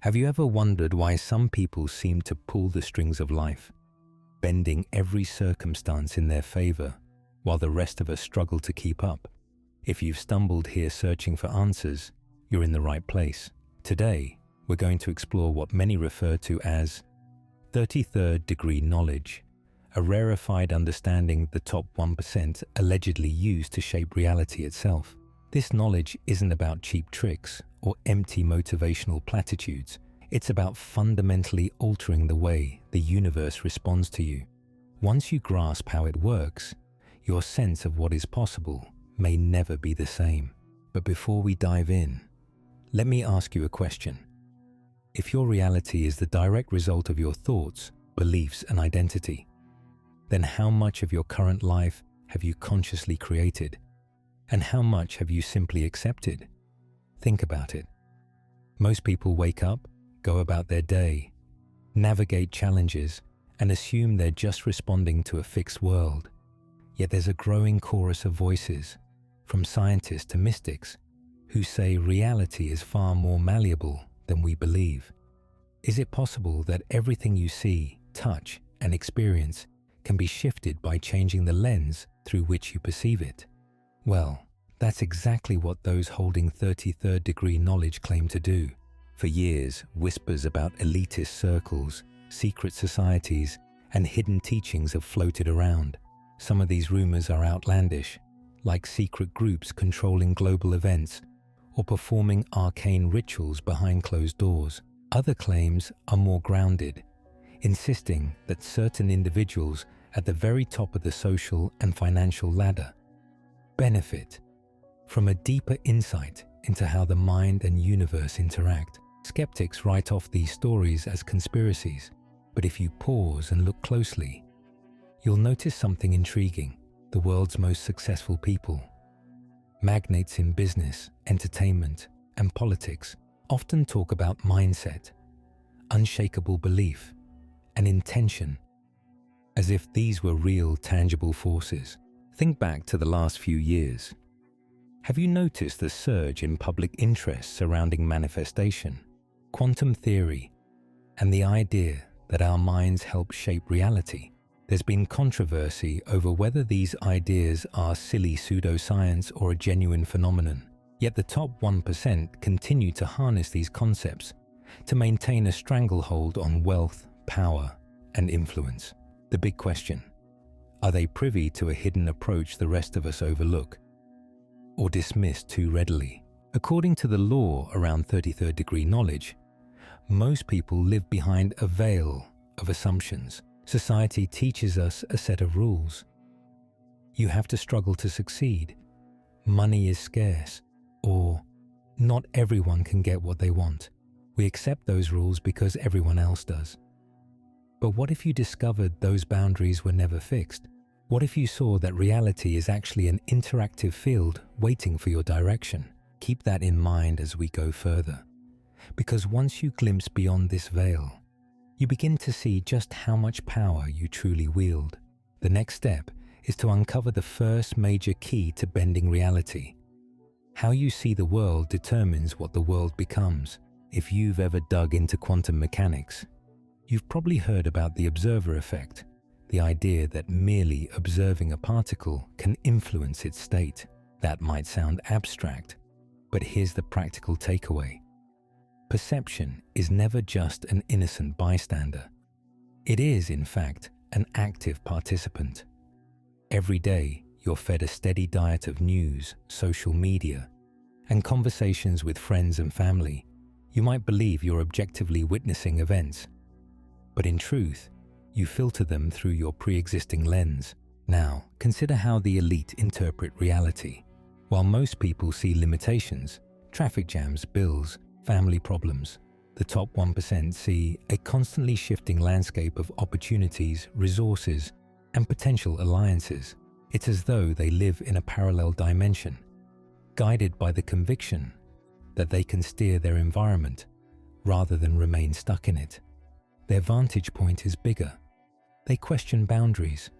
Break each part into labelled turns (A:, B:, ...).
A: Have you ever wondered why some people seem to pull the strings of life, bending every circumstance in their favor, while the rest of us struggle to keep up? If you've stumbled here searching for answers, you're in the right place. Today, we're going to explore what many refer to as 33rd degree knowledge, a rarefied understanding the top 1% allegedly use to shape reality itself. This knowledge isn't about cheap tricks or empty motivational platitudes. It's about fundamentally altering the way the universe responds to you. Once you grasp how it works, your sense of what is possible may never be the same. But before we dive in, let me ask you a question. If your reality is the direct result of your thoughts, beliefs, and identity, then how much of your current life have you consciously created? And how much have you simply accepted? Think about it. Most people wake up, go about their day, navigate challenges, and assume they're just responding to a fixed world. Yet there's a growing chorus of voices, from scientists to mystics, who say reality is far more malleable than we believe. Is it possible that everything you see, touch, and experience can be shifted by changing the lens through which you perceive it? Well, that's exactly what those holding 33rd degree knowledge claim to do. For years, whispers about elitist circles, secret societies, and hidden teachings have floated around. Some of these rumors are outlandish, like secret groups controlling global events or performing arcane rituals behind closed doors. Other claims are more grounded, insisting that certain individuals at the very top of the social and financial ladder benefit from a deeper insight into how the mind and universe interact. Skeptics write off these stories as conspiracies, but if you pause and look closely, you'll notice something intriguing. The world's most successful people, magnates in business, entertainment, and politics, often talk about mindset, unshakable belief, and intention, as if these were real, tangible forces. Think back to the last few years. Have you noticed the surge in public interest surrounding manifestation, quantum theory, and the idea that our minds help shape reality? There's been controversy over whether these ideas are silly pseudoscience or a genuine phenomenon. Yet the top 1% continue to harness these concepts to maintain a stranglehold on wealth, power, and influence. The big question: are they privy to a hidden approach the rest of us overlook or dismiss too readily? According to the law around 33rd degree knowledge, most people live behind a veil of assumptions. Society teaches us a set of rules. You have to struggle to succeed. Money is scarce, or not everyone can get what they want. We accept those rules because everyone else does. But what if you discovered those boundaries were never fixed? What if you saw that reality is actually an interactive field waiting for your direction? Keep that in mind as we go further, because once you glimpse beyond this veil, you begin to see just how much power you truly wield. The next step is to uncover the first major key to bending reality. How you see the world determines what the world becomes. If you've ever dug into quantum mechanics, you've probably heard about the observer effect, the idea that merely observing a particle can influence its state. That might sound abstract, but here's the practical takeaway. Perception is never just an innocent bystander. It is, in fact, an active participant. Every day, you're fed a steady diet of news, social media, and conversations with friends and family. You might believe you're objectively witnessing events, but in truth, you filter them through your pre-existing lens. Now, consider how the elite interpret reality. While most people see limitations, traffic jams, bills, family problems, the top 1% see a constantly shifting landscape of opportunities, resources, and potential alliances. It's as though they live in a parallel dimension, guided by the conviction that they can steer their environment rather than remain stuck in it. Their vantage point is bigger. They question boundaries.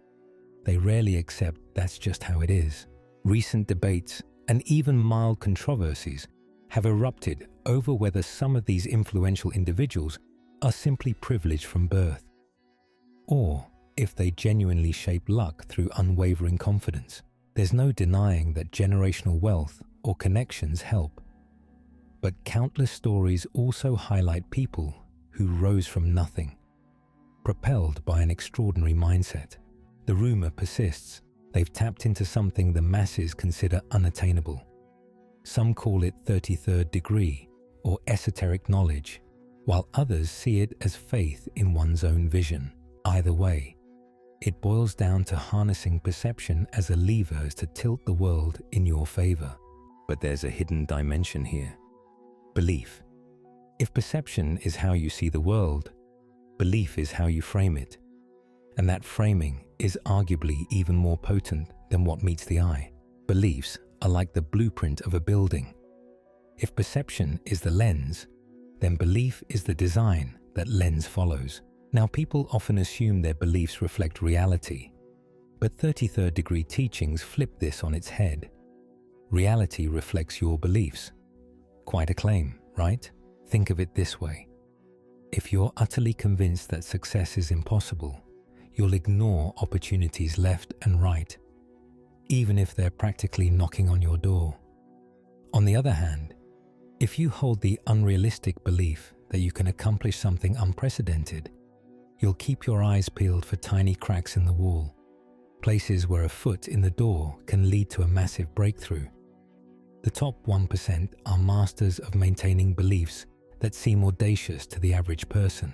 A: They rarely accept that's just how it is. Recent debates and even mild controversies have erupted over whether some of these influential individuals are simply privileged from birth, or if they genuinely shape luck through unwavering confidence. There's no denying that generational wealth or connections help. But countless stories also highlight people who rose from nothing, propelled by an extraordinary mindset. The rumor persists. They've tapped into something the masses consider unattainable. Some call it 33rd degree or esoteric knowledge, while others see it as faith in one's own vision. Either way, it boils down to harnessing perception as a lever to tilt the world in your favor. But there's a hidden dimension here. Belief. If perception is how you see the world, belief is how you frame it. And that framing is arguably even more potent than what meets the eye. Beliefs are like the blueprint of a building. If perception is the lens, then belief is the design that lens follows. Now, people often assume their beliefs reflect reality, but 33rd degree teachings flip this on its head. Reality reflects your beliefs. Quite a claim, right? Think of it this way. If you're utterly convinced that success is impossible, you'll ignore opportunities left and right, even if they're practically knocking on your door. On the other hand, if you hold the unrealistic belief that you can accomplish something unprecedented, you'll keep your eyes peeled for tiny cracks in the wall, places where a foot in the door can lead to a massive breakthrough. The top 1% are masters of maintaining beliefs that seem audacious to the average person.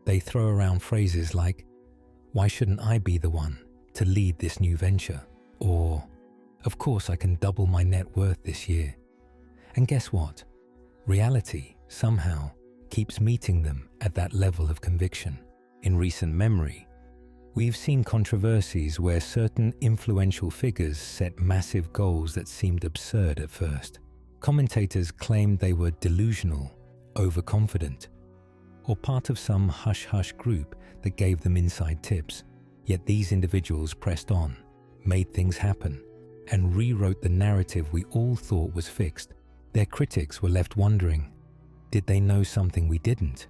A: They throw around phrases like, "Why shouldn't I be the one to lead this new venture?" Or, "Of course I can double my net worth this year." And guess what? Reality, somehow, keeps meeting them at that level of conviction. In recent memory, we've seen controversies where certain influential figures set massive goals that seemed absurd at first. Commentators claimed they were delusional, overconfident, or part of some hush-hush group that gave them inside tips. Yet these individuals pressed on, made things happen, and rewrote the narrative we all thought was fixed. Their critics were left wondering, did they know something we didn't?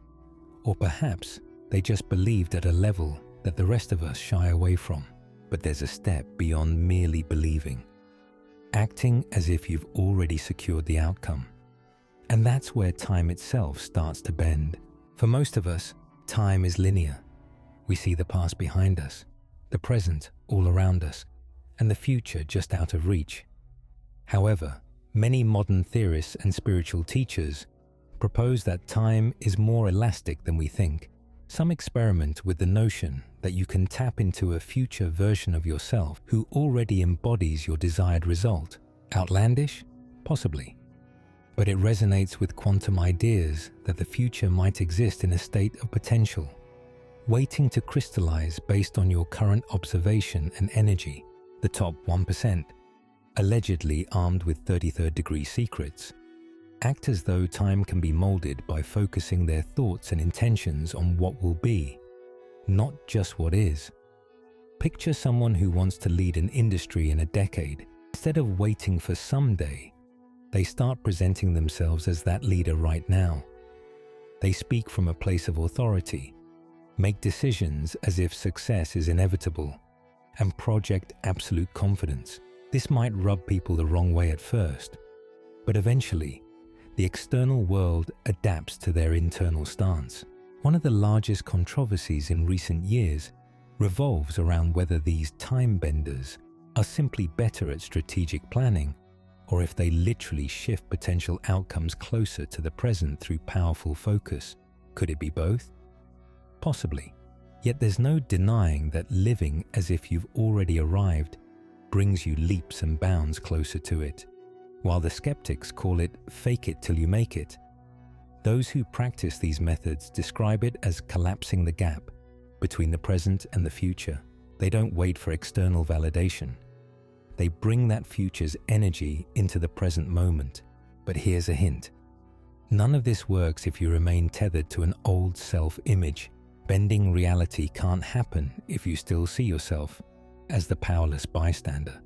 A: Or perhaps they just believed at a level that the rest of us shy away from. But there's a step beyond merely believing. Acting as if you've already secured the outcome. And that's where time itself starts to bend. For most of us, time is linear. We see the past behind us, the present all around us, and the future just out of reach. However, many modern theorists and spiritual teachers propose that time is more elastic than we think. Some experiment with the notion that you can tap into a future version of yourself who already embodies your desired result. Outlandish? Possibly. But it resonates with quantum ideas that the future might exist in a state of potential, waiting to crystallize based on your current observation and energy. The top 1%, allegedly armed with 33rd degree secrets, act as though time can be molded by focusing their thoughts and intentions on what will be, not just what is. Picture someone who wants to lead an industry in a decade. Instead of waiting for someday, they start presenting themselves as that leader right now. They speak from a place of authority, make decisions as if success is inevitable, and project absolute confidence. This might rub people the wrong way at first, but eventually, the external world adapts to their internal stance. One of the largest controversies in recent years revolves around whether these time benders are simply better at strategic planning, or if they literally shift potential outcomes closer to the present through powerful focus. Could it be both? Possibly. Yet there's no denying that living as if you've already arrived brings you leaps and bounds closer to it. While the skeptics call it fake it till you make it, those who practice these methods describe it as collapsing the gap between the present and the future. They don't wait for external validation. They bring that future's energy into the present moment. But here's a hint. None of this works if you remain tethered to an old self-image. Bending reality can't happen if you still see yourself as the powerless bystander.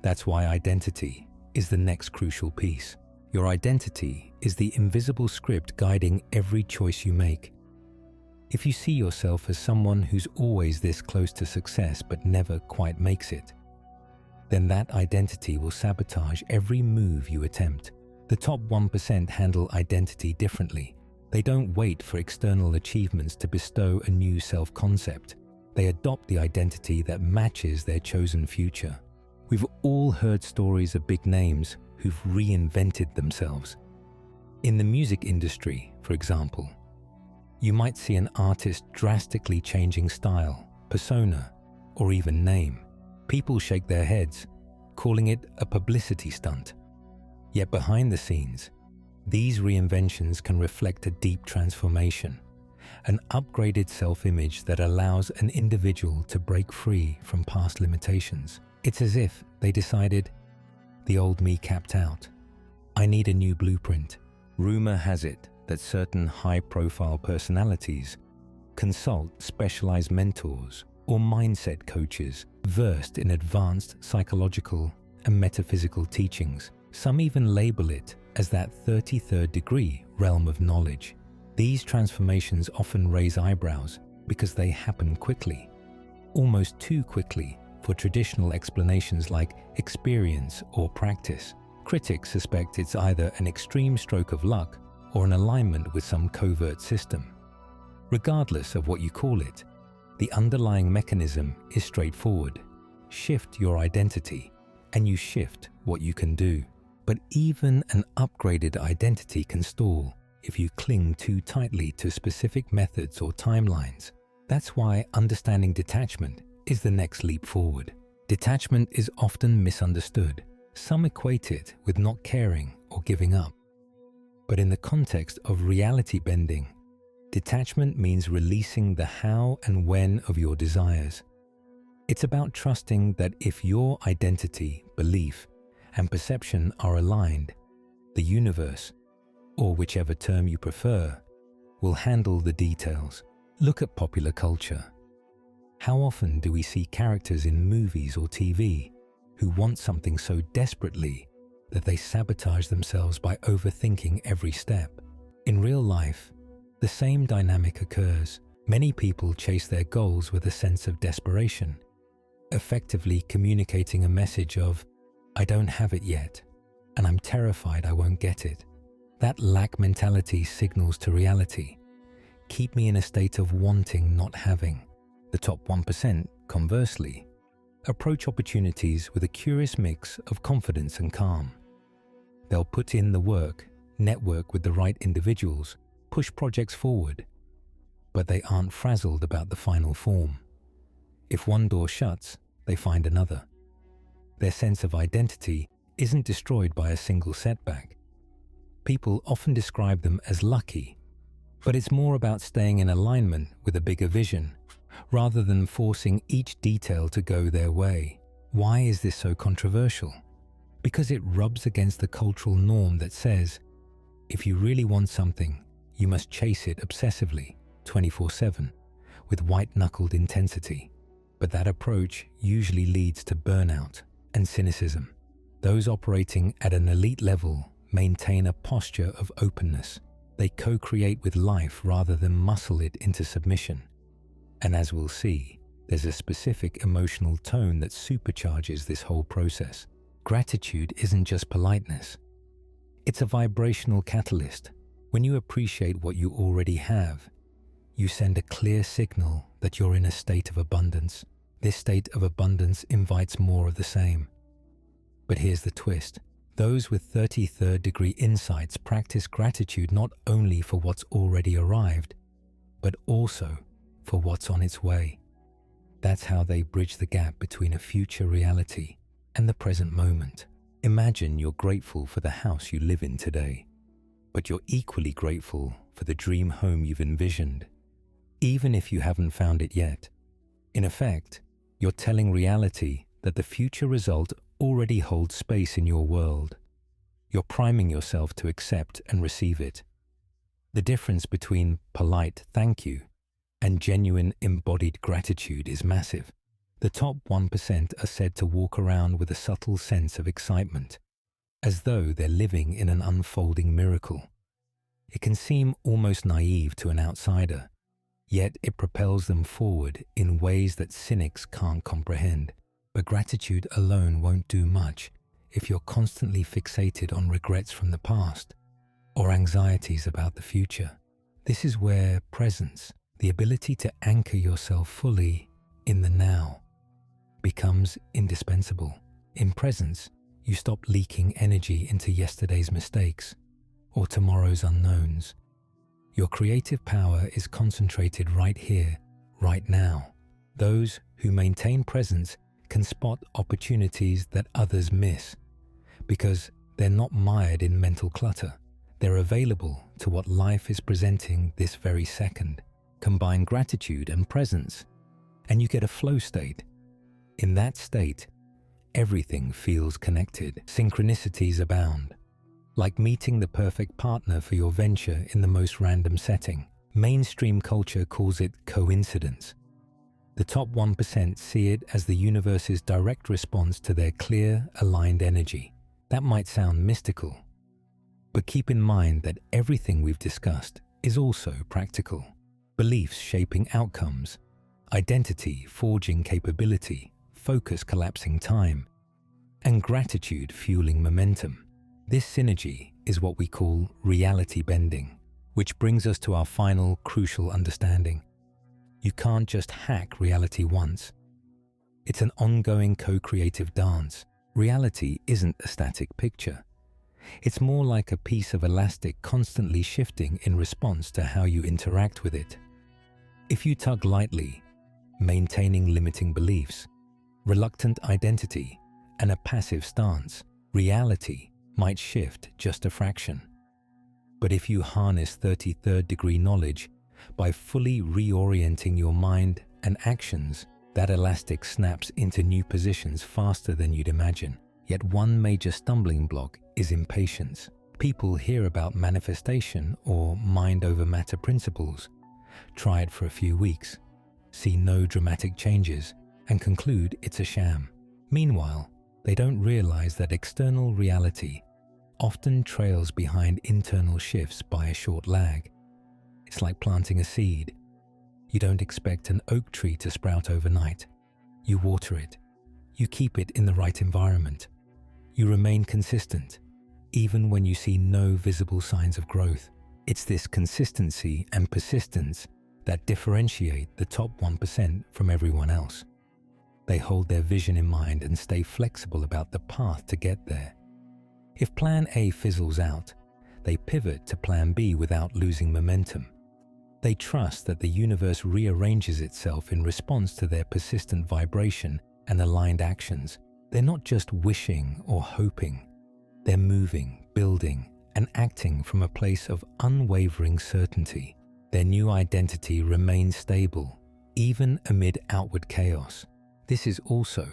A: That's why identity is the next crucial piece. Your identity is the invisible script guiding every choice you make. If you see yourself as someone who's always this close to success but never quite makes it, then that identity will sabotage every move you attempt. The top 1% handle identity differently. They don't wait for external achievements to bestow a new self-concept. They adopt the identity that matches their chosen future. We've all heard stories of big names who've reinvented themselves. In the music industry, for example, you might see an artist drastically changing style, persona, or even name. People shake their heads, calling it a publicity stunt. Yet behind the scenes, these reinventions can reflect a deep transformation, an upgraded self-image that allows an individual to break free from past limitations. It's as if they decided, the old me capped out. I need a new blueprint. Rumor has it that certain high-profile personalities consult specialized mentors or mindset coaches versed in advanced psychological and metaphysical teachings. Some even label it as that 33rd degree realm of knowledge. These transformations often raise eyebrows because they happen quickly, almost too quickly for traditional explanations like experience or practice. Critics suspect it's either an extreme stroke of luck or an alignment with some covert system. Regardless of what you call it, the underlying mechanism is straightforward. Shift your identity, and you shift what you can do. But even an upgraded identity can stall if you cling too tightly to specific methods or timelines. That's why understanding detachment is the next leap forward. Detachment is often misunderstood. Some equate it with not caring or giving up. But in the context of reality bending, detachment means releasing the how and when of your desires. It's about trusting that if your identity, belief, and perception are aligned, the universe, or whichever term you prefer, will handle the details. Look at popular culture. How often do we see characters in movies or TV who want something so desperately that they sabotage themselves by overthinking every step? In real life, the same dynamic occurs. Many people chase their goals with a sense of desperation, effectively communicating a message of, I don't have it yet, and I'm terrified I won't get it. That lack mentality signals to reality. Keep me in a state of wanting, not having. The top 1%, conversely, approach opportunities with a curious mix of confidence and calm. They'll put in the work, network with the right individuals, push projects forward, but they aren't frazzled about the final form. If one door shuts, they find another. Their sense of identity isn't destroyed by a single setback. People often describe them as lucky, but it's more about staying in alignment with a bigger vision, rather than forcing each detail to go their way. Why is this so controversial? Because it rubs against the cultural norm that says, if you really want something, you must chase it obsessively, 24/7, with white-knuckled intensity. But that approach usually leads to burnout and cynicism. Those operating at an elite level maintain a posture of openness. They co-create with life rather than muscle it into submission. And as we'll see, there's a specific emotional tone that supercharges this whole process. Gratitude isn't just politeness. It's a vibrational catalyst. When you appreciate what you already have, you send a clear signal that you're in a state of abundance. This state of abundance invites more of the same. But here's the twist. Those with 33rd degree insights practice gratitude not only for what's already arrived, but also for what's on its way. That's how they bridge the gap between a future reality and the present moment. Imagine you're grateful for the house you live in today, but you're equally grateful for the dream home you've envisioned, even if you haven't found it yet. In effect, you're telling reality that the future result already holds space in your world. You're priming yourself to accept and receive it. The difference between polite thank you and genuine embodied gratitude is massive. The top 1% are said to walk around with a subtle sense of excitement, as though they're living in an unfolding miracle. It can seem almost naive to an outsider, yet it propels them forward in ways that cynics can't comprehend. But gratitude alone won't do much if you're constantly fixated on regrets from the past or anxieties about the future. This is where presence, the ability to anchor yourself fully in the now, becomes indispensable. In presence, you stop leaking energy into yesterday's mistakes or tomorrow's unknowns. Your creative power is concentrated right here, right now. Those who maintain presence can spot opportunities that others miss because they're not mired in mental clutter. They're available to what life is presenting this very second. Combine gratitude and presence, and you get a flow state. In that state, everything feels connected. Synchronicities abound, like meeting the perfect partner for your venture in the most random setting. Mainstream culture calls it coincidence. The top 1% see it as the universe's direct response to their clear, aligned energy. That might sound mystical, but keep in mind that everything we've discussed is also practical. Beliefs shaping outcomes, identity forging capability, focus collapsing time, and gratitude fueling momentum. This synergy is what we call reality bending, which brings us to our final crucial understanding. You can't just hack reality once. It's an ongoing co-creative dance. Reality isn't a static picture. It's more like a piece of elastic constantly shifting in response to how you interact with it. If you tug lightly, maintaining limiting beliefs, reluctant identity, and a passive stance, reality might shift just a fraction. But if you harness 33rd degree knowledge by fully reorienting your mind and actions, that elastic snaps into new positions faster than you'd imagine. Yet one major stumbling block is impatience. People hear about manifestation or mind over matter principles, try it for a few weeks, see no dramatic changes, and conclude it's a sham. Meanwhile, they don't realize that external reality often trails behind internal shifts by a short lag. It's like planting a seed. You don't expect an oak tree to sprout overnight. You water it. You keep it in the right environment. You remain consistent, even when you see no visible signs of growth. It's this consistency and persistence that differentiate the top 1% from everyone else. They hold their vision in mind and stay flexible about the path to get there. If Plan A fizzles out, they pivot to Plan B without losing momentum. They trust that the universe rearranges itself in response to their persistent vibration and aligned actions. They're not just wishing or hoping. They're moving, building, and acting from a place of unwavering certainty. Their new identity remains stable, even amid outward chaos. This is also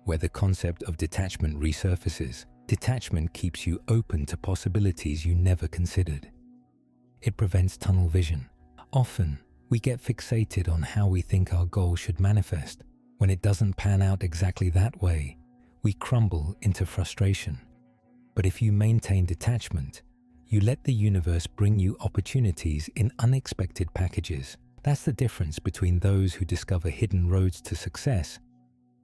A: where the concept of detachment resurfaces. Detachment keeps you open to possibilities you never considered. It prevents tunnel vision. Often, we get fixated on how we think our goal should manifest. When it doesn't pan out exactly that way, we crumble into frustration. But if you maintain detachment, you let the universe bring you opportunities in unexpected packages. That's the difference between those who discover hidden roads to success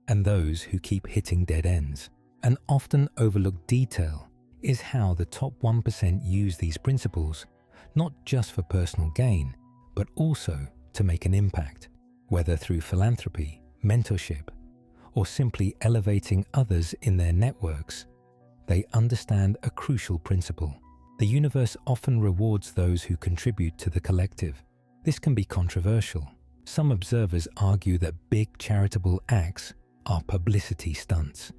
A: and those who keep hitting dead ends. An often overlooked detail is how the top 1% use these principles, not just for personal gain, but also to make an impact, whether through philanthropy, mentorship, or simply elevating others in their networks. They understand a crucial principle. The universe often rewards those who contribute to the collective. This can be controversial. Some observers argue that big charitable acts are publicity stunts.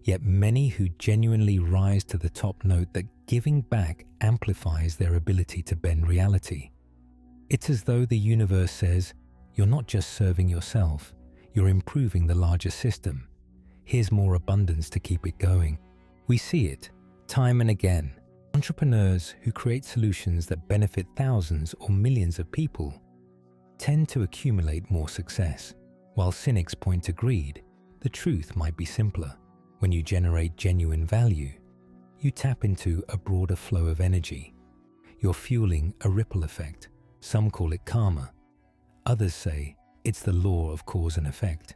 A: Yet many who genuinely rise to the top note that giving back amplifies their ability to bend reality. It's as though the universe says, you're not just serving yourself, you're improving the larger system. Here's more abundance to keep it going. We see it time and again. Entrepreneurs who create solutions that benefit thousands or millions of people tend to accumulate more success. While cynics point to greed, the truth might be simpler. When you generate genuine value, you tap into a broader flow of energy. You're fueling a ripple effect. Some call it karma. Others say it's the law of cause and effect.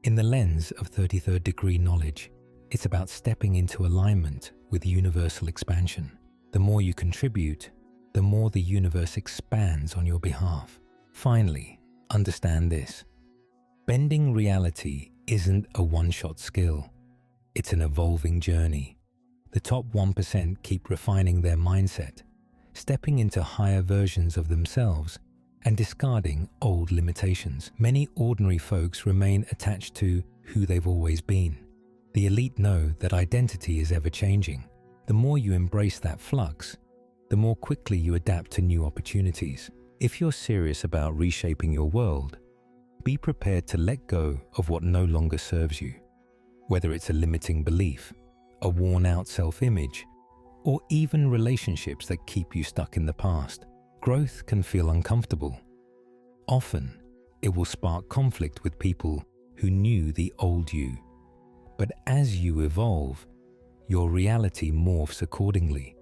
A: In the lens of 33rd degree knowledge, it's about stepping into alignment with universal expansion. The more you contribute, the more the universe expands on your behalf. Finally, understand this. Bending reality isn't a one-shot skill. It's an evolving journey. The top 1% keep refining their mindset, stepping into higher versions of themselves and discarding old limitations. Many ordinary folks remain attached to who they've always been. The elite know that identity is ever-changing. The more you embrace that flux, the more quickly you adapt to new opportunities. If you're serious about reshaping your world, be prepared to let go of what no longer serves you. Whether it's a limiting belief, a worn-out self-image, or even relationships that keep you stuck in the past. Growth can feel uncomfortable. Often, it will spark conflict with people who knew the old you. But as you evolve, your reality morphs accordingly.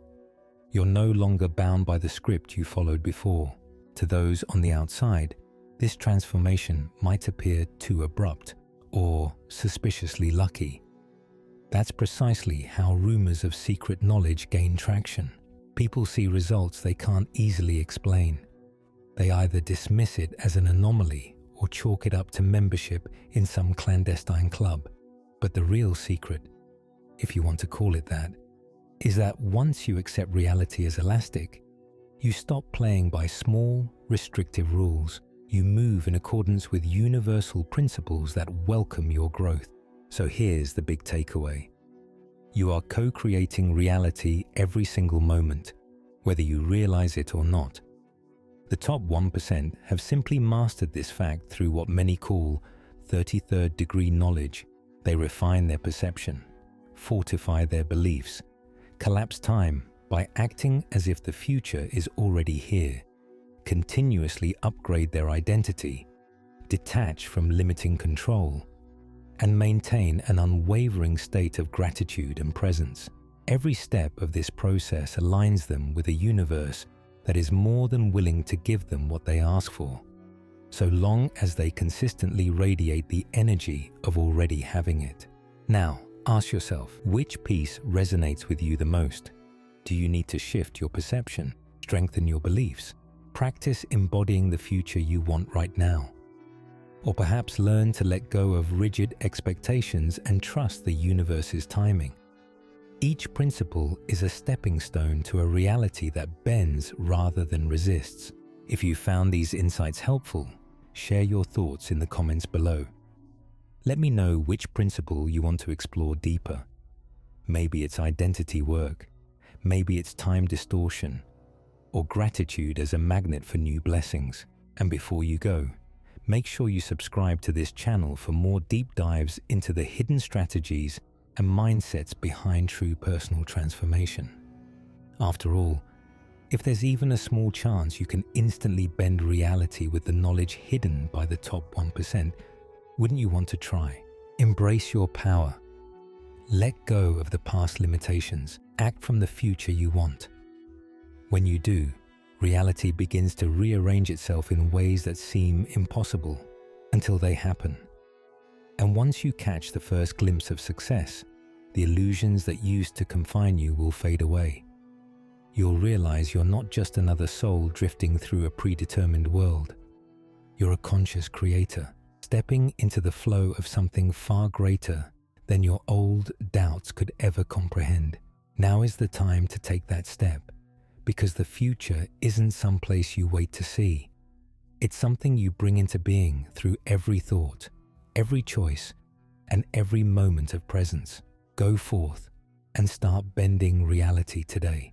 A: You're no longer bound by the script you followed before. To those on the outside, this transformation might appear too abrupt or suspiciously lucky. That's precisely how rumors of secret knowledge gain traction. People see results they can't easily explain. They either dismiss it as an anomaly or chalk it up to membership in some clandestine club. But the real secret, if you want to call it that, is that once you accept reality as elastic, you stop playing by small, restrictive rules. You move in accordance with universal principles that welcome your growth. So here's the big takeaway. You are co-creating reality every single moment, whether you realize it or not. The top 1% have simply mastered this fact through what many call 33rd degree knowledge. They refine their perception, fortify their beliefs, collapse time by acting as if the future is already here, continuously upgrade their identity, detach from limiting control, and maintain an unwavering state of gratitude and presence. Every step of this process aligns them with a universe that is more than willing to give them what they ask for, so long as they consistently radiate the energy of already having it. Now, ask yourself, which piece resonates with you the most? Do you need to shift your perception, strengthen your beliefs, practice embodying the future you want right now? Or perhaps learn to let go of rigid expectations and trust the universe's timing. Each principle is a stepping stone to a reality that bends rather than resists. If you found these insights helpful, share your thoughts in the comments below. Let me know which principle you want to explore deeper. Maybe it's identity work, maybe it's time distortion, or gratitude as a magnet for new blessings. And before you go, make sure you subscribe to this channel for more deep dives into the hidden strategies and mindsets behind true personal transformation. After all, if there's even a small chance you can instantly bend reality with the knowledge hidden by the top 1%, wouldn't you want to try? Embrace your power. Let go of the past limitations. Act from the future you want. When you do, reality begins to rearrange itself in ways that seem impossible until they happen. And once you catch the first glimpse of success, the illusions that used to confine you will fade away. You'll realize you're not just another soul drifting through a predetermined world. You're a conscious creator, stepping into the flow of something far greater than your old doubts could ever comprehend. Now is the time to take that step, because the future isn't some place you wait to see. It's something you bring into being through every thought, every choice, and every moment of presence. Go forth and start bending reality today.